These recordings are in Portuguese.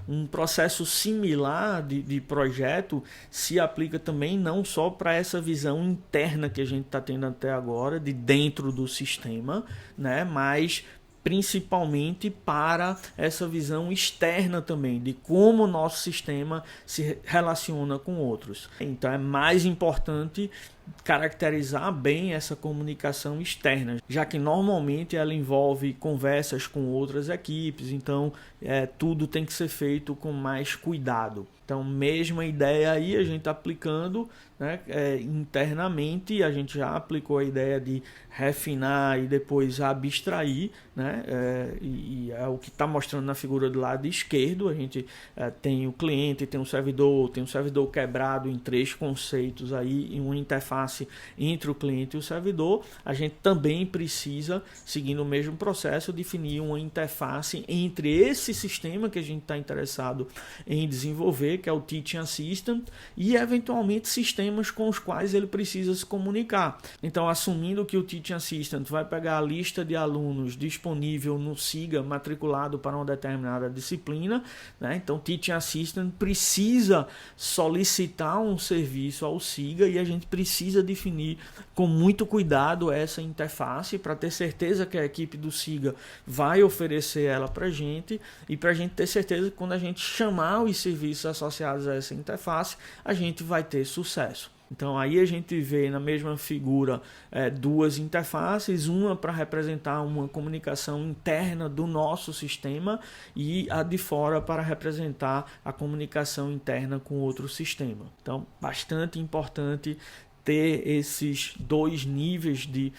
Um processo similar de projeto se aplica também não só para essa visão interna que a gente está tendo até agora, de dentro do sistema, né? Mas principalmente para essa visão externa também, de como o nosso sistema se relaciona com outros. Então é mais importante caracterizar bem essa comunicação externa, já que normalmente ela envolve conversas com outras equipes, então tudo tem que ser feito com mais cuidado. Então, mesma ideia aí a gente está aplicando, né, internamente, a gente já aplicou a ideia de refinar e depois abstrair, né, e é o que está mostrando na figura do lado esquerdo. A gente tem o cliente, tem um servidor quebrado em 3 conceitos aí, em uma interface entre o cliente e o servidor. A gente também precisa, seguindo o mesmo processo, definir uma interface entre esse sistema que a gente está interessado em desenvolver, que é o Teaching Assistant, e eventualmente sistemas com os quais ele precisa se comunicar. Então, assumindo que o Teaching Assistant vai pegar a lista de alunos disponível no SIGA matriculado para uma determinada disciplina, né? Então, o Teaching Assistant precisa solicitar um serviço ao SIGA e a gente precisa definir com muito cuidado essa interface para ter certeza que a equipe do SIGA vai oferecer ela para a gente, e para a gente ter certeza que quando a gente chamar os serviços associados a essa interface, a gente vai ter sucesso. Então aí a gente vê na mesma figura 2 interfaces, uma para representar uma comunicação interna do nosso sistema e a de fora para representar a comunicação interna com outro sistema. Então, bastante importante ter esses 2 níveis de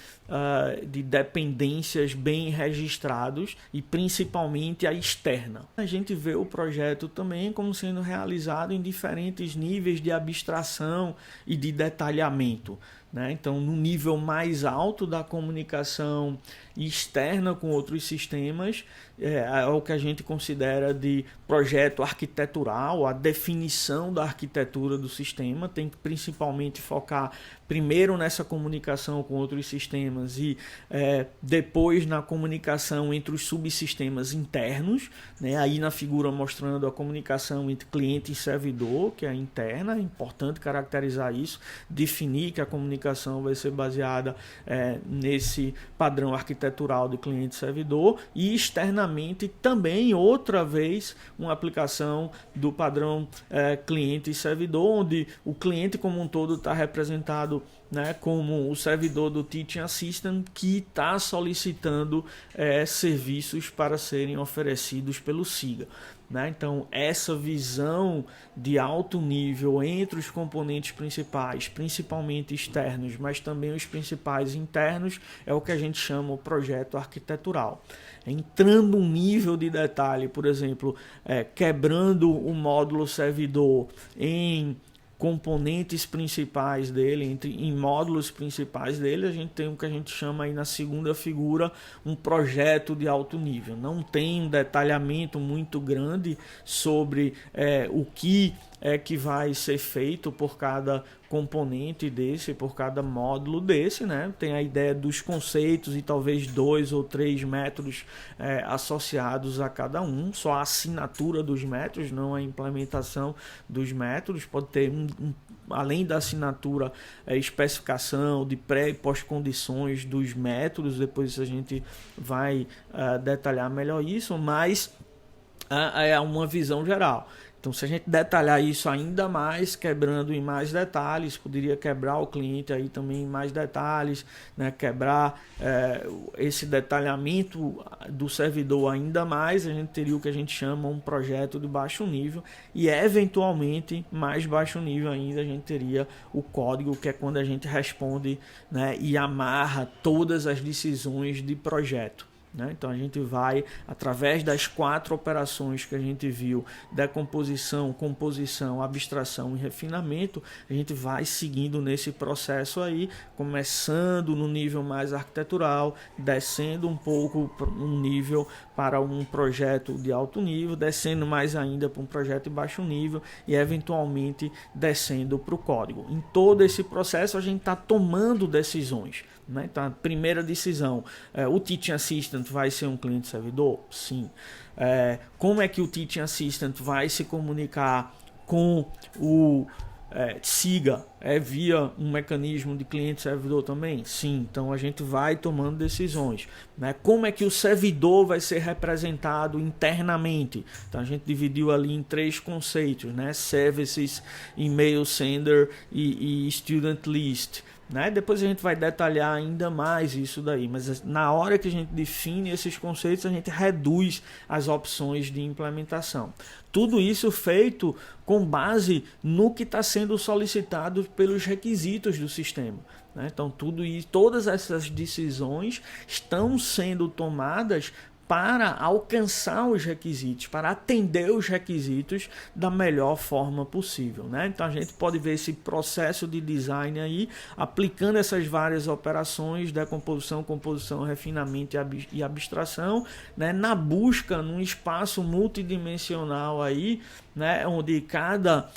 dependências bem registrados, e principalmente a externa. A gente vê o projeto também como sendo realizado em diferentes níveis de abstração e de detalhamento, né? Então, no nível mais alto da comunicação externa com outros sistemas, é o que a gente considera de projeto arquitetural. A definição da arquitetura do sistema tem que principalmente focar primeiro nessa comunicação com outros sistemas e depois na comunicação entre os subsistemas internos, né? Aí na figura mostrando a comunicação entre cliente e servidor, que é a interna. É importante caracterizar isso, definir que a comunicação vai ser baseada nesse padrão arquitetural de cliente e servidor, e externamente também outra vez uma aplicação do padrão cliente e servidor, onde o cliente como um todo está representado, né, como o servidor do Teaching Assistant, que está solicitando serviços para serem oferecidos pelo SIGA. Né? Então, essa visão de alto nível entre os componentes principais, principalmente externos, mas também os principais internos, é o que a gente chama o projeto arquitetural. Entrando um nível de detalhe, por exemplo, quebrando o módulo servidor em componentes principais dele, em módulos principais dele, a gente tem o que a gente chama aí na segunda figura um projeto de alto nível. Não tem um detalhamento muito grande sobre o que é que vai ser feito por cada componente desse, por cada módulo desse, né? Tem a ideia dos conceitos e talvez 2 ou 3 métodos associados a cada um, só a assinatura dos métodos, não a implementação dos métodos. Pode ter além da assinatura, especificação de pré e pós-condições dos métodos. Depois a gente vai detalhar melhor isso, mas é uma visão geral. Então, se a gente detalhar isso ainda mais, quebrando em mais detalhes, poderia quebrar o cliente aí também em mais detalhes, né? Quebrar esse detalhamento do servidor ainda mais, a gente teria o que a gente chama um projeto de baixo nível, e eventualmente mais baixo nível ainda a gente teria o código, que é quando a gente responde, né, e amarra todas as decisões de projeto. Então a gente vai, através das 4 operações que a gente viu, decomposição, composição, abstração e refinamento, a gente vai seguindo nesse processo aí, começando no nível mais arquitetural, descendo um pouco um nível para um projeto de alto nível, descendo mais ainda para um projeto de baixo nível e eventualmente descendo para o código. Em todo esse processo a gente está tomando decisões. Então, a primeira decisão, o Teaching Assistant vai ser um cliente servidor? Sim. como é que o Teaching Assistant vai se comunicar com o SIGA, via um mecanismo de cliente-servidor também? Sim, então a gente vai tomando decisões, né? Como é que o servidor vai ser representado internamente? Então a gente dividiu ali em 3 conceitos, né? Services, Email Sender e Student List, né? Depois a gente vai detalhar ainda mais isso daí, mas na hora que a gente define esses conceitos, a gente reduz as opções de implementação. Tudo isso feito com base no que está sendo solicitado pelos requisitos do sistema, né? Então todas essas decisões estão sendo tomadas para alcançar os requisitos, para atender os requisitos da melhor forma possível, né? Então a gente pode ver esse processo de design aí, aplicando essas várias operações, decomposição, composição, refinamento e abstração, né? Na busca num espaço multidimensional aí, né? Onde cada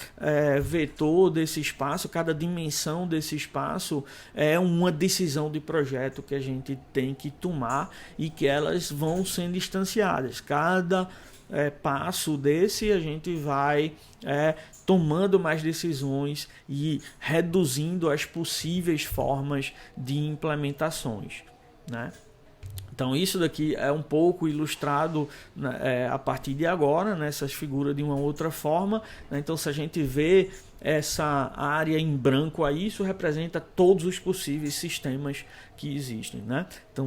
vetor desse espaço, cada dimensão desse espaço é uma decisão de projeto que a gente tem que tomar e que elas vão sendo instanciadas. Cada passo desse a gente vai tomando mais decisões e reduzindo as possíveis formas de implementações, né? Então isso daqui é um pouco ilustrado, né, a partir de agora, nessas figuras de uma outra forma, né? Então se a gente vê essa área em branco aí, isso representa todos os possíveis sistemas que existem, né? Então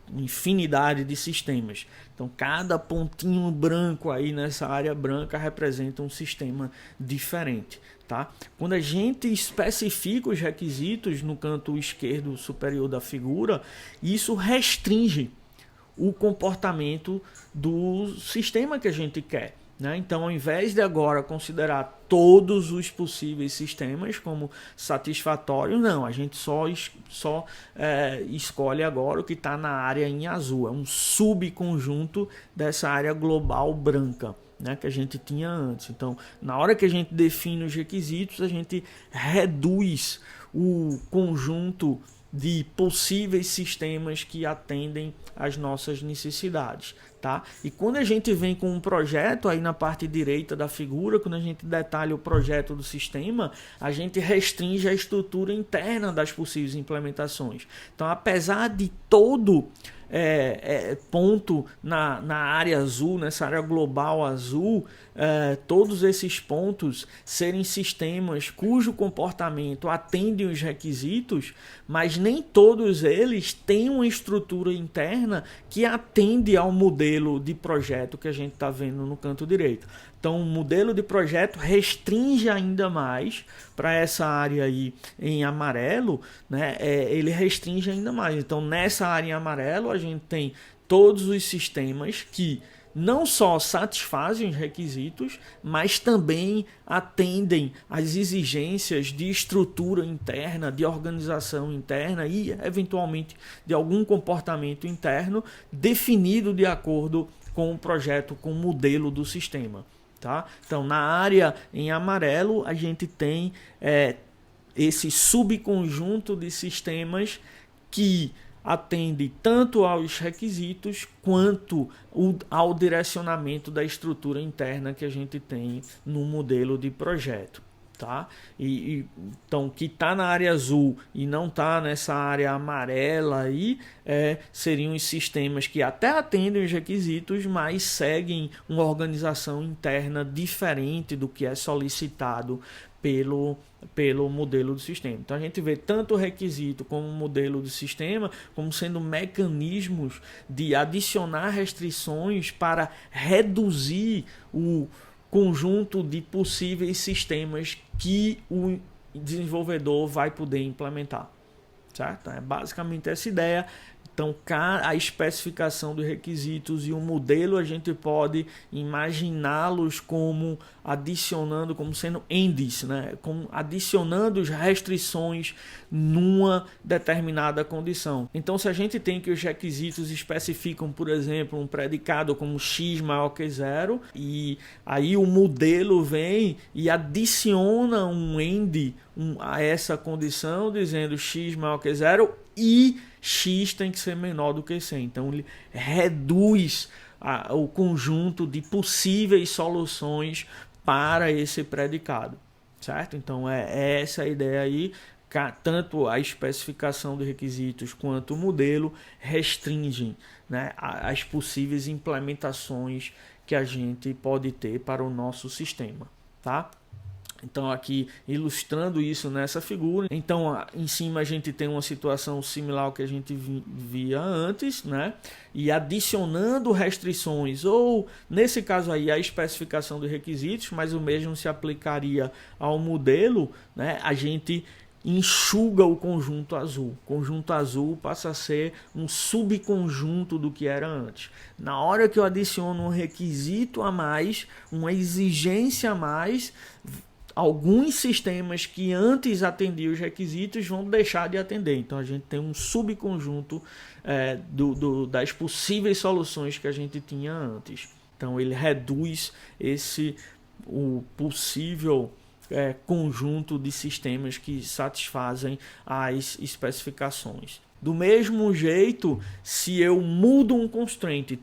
uma infinidade de sistemas. Então cada pontinho branco aí nessa área branca representa um sistema diferente, tá? Quando a gente especifica os requisitos no canto esquerdo superior da figura, isso restringe o comportamento do sistema que a gente quer, né? Então, ao invés de agora considerar todos os possíveis sistemas como satisfatórios, não, a gente só escolhe agora o que está na área em azul, é um subconjunto dessa área global branca, né, que a gente tinha antes. Então, na hora que a gente define os requisitos, a gente reduz o conjunto de possíveis sistemas que atendem às nossas necessidades, tá? E quando a gente vem com um projeto aí na parte direita da figura, quando a gente detalha o projeto do sistema, a gente restringe a estrutura interna das possíveis implementações. Então, apesar de todo ponto na área azul, nessa área global azul, todos esses pontos serem sistemas cujo comportamento atendem os requisitos, mas nem todos eles têm uma estrutura interna que atende ao modelo de projeto que a gente está vendo no canto direito. Então, o modelo de projeto restringe ainda mais para essa área aí em amarelo, né? Ele restringe ainda mais. Então, nessa área em amarelo, a gente tem todos os sistemas que não só satisfazem os requisitos, mas também atendem às exigências de estrutura interna, de organização interna e, eventualmente, de algum comportamento interno definido de acordo com o projeto, com o modelo do sistema. Tá? Então, na área em amarelo, a gente tem esse subconjunto de sistemas que atende tanto aos requisitos quanto ao direcionamento da estrutura interna que a gente tem no modelo de projeto. Tá? Então, que está na área azul e não está nessa área amarela aí, seriam os sistemas que até atendem os requisitos, mas seguem uma organização interna diferente do que é solicitado pelo modelo do sistema. Então a gente vê tanto o requisito como o modelo do sistema como sendo mecanismos de adicionar restrições para reduzir o conjunto de possíveis sistemas que o desenvolvedor vai poder implementar, certo? É basicamente essa ideia. Então, a especificação dos requisitos e o modelo, a gente pode imaginá-los como adicionando, como sendo ends, né? Como adicionando as restrições numa determinada condição. Então, se a gente tem que os requisitos especificam, por exemplo, um predicado como x maior que 0, e aí o modelo vem e adiciona um end a essa condição, dizendo x maior que 0 e x tem que ser menor do que 100. Então ele reduz o conjunto de possíveis soluções para esse predicado, certo? Então é essa a ideia aí. Tanto a especificação de requisitos quanto o modelo restringem, né, as possíveis implementações que a gente pode ter para o nosso sistema, tá? Então aqui ilustrando isso nessa figura, então em cima a gente tem uma situação similar ao que a gente via antes, né? E adicionando restrições, ou nesse caso aí a especificação de requisitos, mas o mesmo se aplicaria ao modelo, né? A gente enxuga o conjunto azul. O conjunto azul passa a ser um subconjunto do que era antes. Na hora que eu adiciono um requisito a mais, uma exigência a mais, alguns sistemas que antes atendiam os requisitos vão deixar de atender. Então a gente tem um subconjunto das possíveis soluções que a gente tinha antes. Então ele reduz o possível conjunto de sistemas que satisfazem as especificações. Do mesmo jeito, se eu mudo um constraint,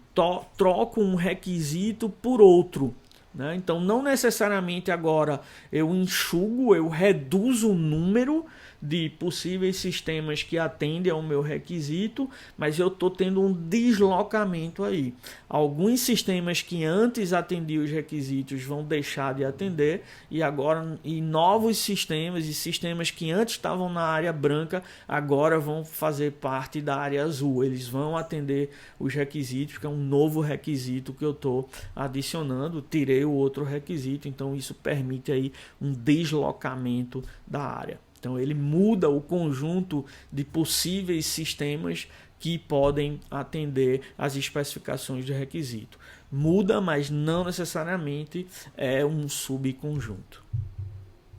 troco um requisito por outro, né? Então não necessariamente agora eu enxugo, eu reduzo o número de possíveis sistemas que atendem ao meu requisito, mas eu estou tendo um deslocamento aí. Alguns sistemas que antes atendiam os requisitos vão deixar de atender, e novos sistemas e sistemas que antes estavam na área branca agora vão fazer parte da área azul. Eles vão atender os requisitos, que é um novo requisito que eu estou adicionando, tirei o outro requisito, então isso permite aí um deslocamento da área. Então ele muda o conjunto de possíveis sistemas que podem atender às especificações de requisito. Muda, mas não necessariamente é um subconjunto.